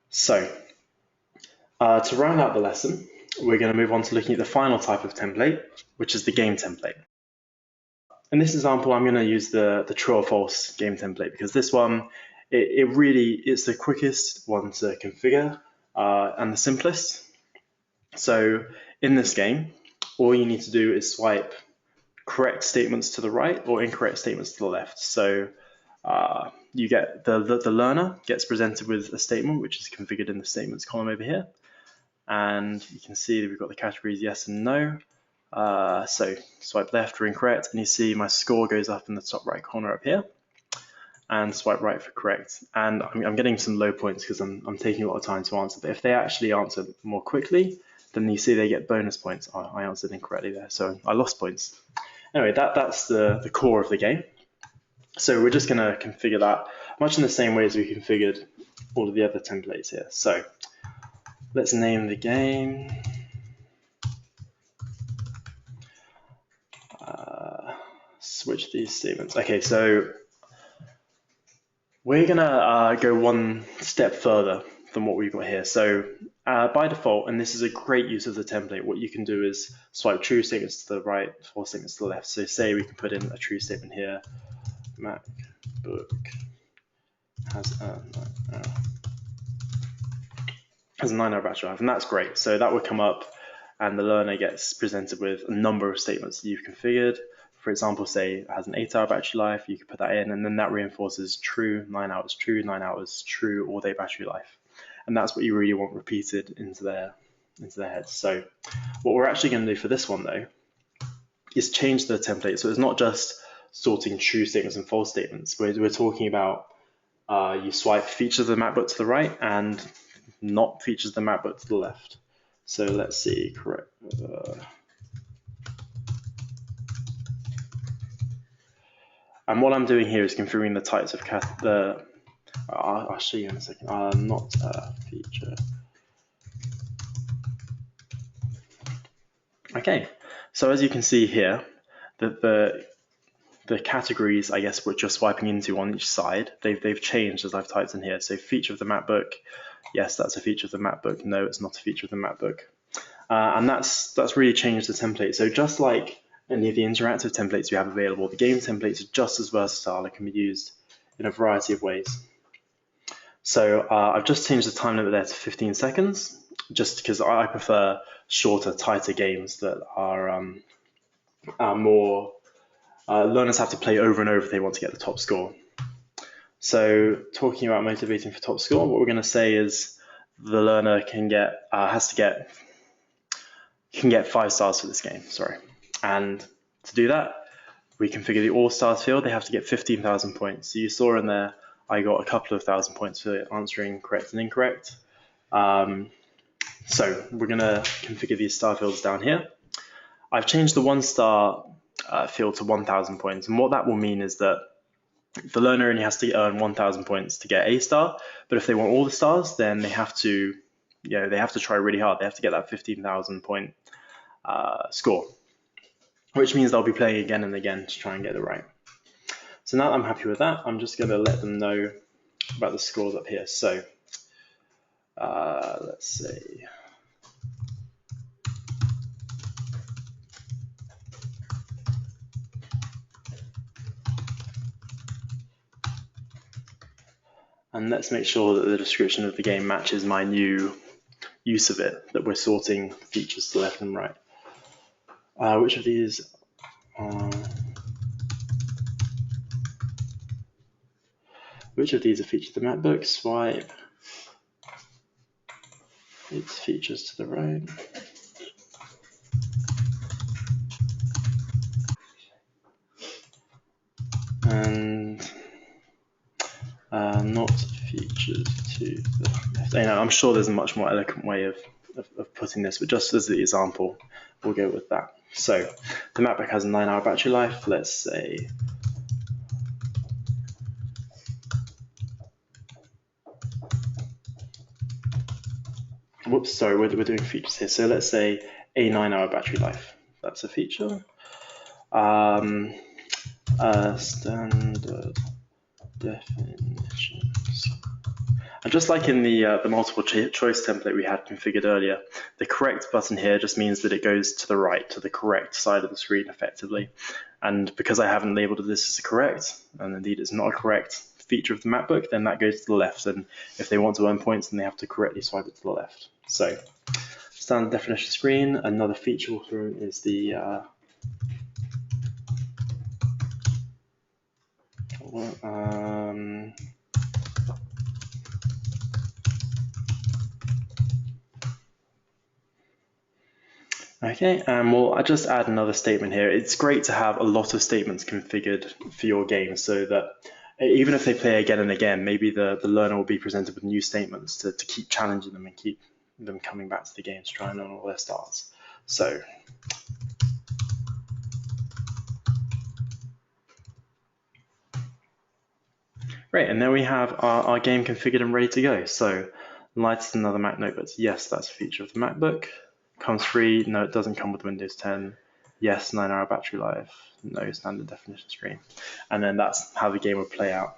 So to round out the lesson, we're going to move on to looking at the final type of template, which is the game template. In this example, I'm going to use the true or false game template because this one, it's the quickest one to configure and the simplest. So in this game, all you need to do is swipe correct statements to the right or incorrect statements to the left. So you get the learner gets presented with a statement which is configured in the statements column over here, and you can see that we've got the categories yes and no. So swipe left for incorrect, and you see my score goes up in the top right corner up here, and swipe right for correct. And I'm getting some low points because I'm taking a lot of time to answer, but if they actually answer more quickly, then you see they get bonus points. Oh, I answered incorrectly there, so I lost points. Anyway, that's the core of the game. So we're just going to configure that much in the same way as we configured all of the other templates here. So let's name the game. Switch these statements. Okay, so we're going to go one step further than what we've got here. So by default, and this is a great use of the template, what you can do is swipe true statements to the right, false statements to the left. So say we can put in a true statement here. MacBook has a 9-hour battery life, and that's great. So that would come up, and the learner gets presented with a number of statements that you've configured. For example, say it has an 8-hour battery life, you could put that in, and then that reinforces true, 9 hours, true, 9 hours, true, all-day battery life. And that's what you really want repeated into their heads. So what we're actually going to do for this one, though, is change the template. So it's not just sorting true statements and false statements. We're talking about you swipe features of the MacBook to the right and not features of the MacBook to the left. So let's see, correct. And what I'm doing here is configuring the types of I'll show you in a second. Not a feature. Okay, so as you can see here, the categories, I guess, which you're swiping into on each side, they've changed as I've typed in here. So feature of the MacBook, yes, that's a feature of the MacBook. No, it's not a feature of the MacBook. And that's really changed the template. So just like any of the interactive templates you have available, the game templates are just as versatile and can be used in a variety of ways. So I've just changed the time limit there to 15 seconds, just because I prefer shorter, tighter games that are more, learners have to play over and over if they want to get the top score. So talking about motivating for top score, what we're going to say is the learner can get 5 stars for this game, and to do that, we configure the all stars field. They have to get 15,000 points. So you saw in there, I got a couple of thousand points for answering correct and incorrect. So we're going to configure these star fields down here. I've changed the 1-star field to 1,000 points, and what that will mean is that the learner only has to earn 1,000 points to get a star, but if they want all the stars, then they have to try really hard. They have to get that 15,000 point score, which means they'll be playing again and again to try and get it right. So now that I'm happy with that, I'm just going to let them know about the scores up here. So let's see. And let's make sure that the description of the game matches my new use of it, that we're sorting features to left and right. Which of these are features of the MacBook? Swipe its features to the right. And not features to the left. I'm sure there's a much more eloquent way of putting this, but just as the example, we'll go with that. So the MacBook has a 9-hour battery life. Let's say we're doing features here. So let's say a 9-hour battery life. That's a feature. Standard definitions. just like in the multiple choice template we had configured earlier, the correct button here just means that it goes to the right, to the correct side of the screen effectively. And because I haven't labeled this as a correct, and indeed it's not a correct feature of the MacBook, then that goes to the left. And if they want to earn points, then they have to correctly swipe it to the left. So standard definition screen. Another feature we'll throw in is the okay, and we'll just add another statement here. It's great to have a lot of statements configured for your game so that even if they play again and again, maybe the learner will be presented with new statements to keep challenging them and keep them coming back to the game to try and learn all their stars. So great, and then we have our game configured and ready to go. So lights another Mac notebooks. Yes, that's a feature of the MacBook. Comes free. No, it doesn't come with Windows 10. Yes, 9-hour battery life. No, standard definition screen. And then that's how the game would play out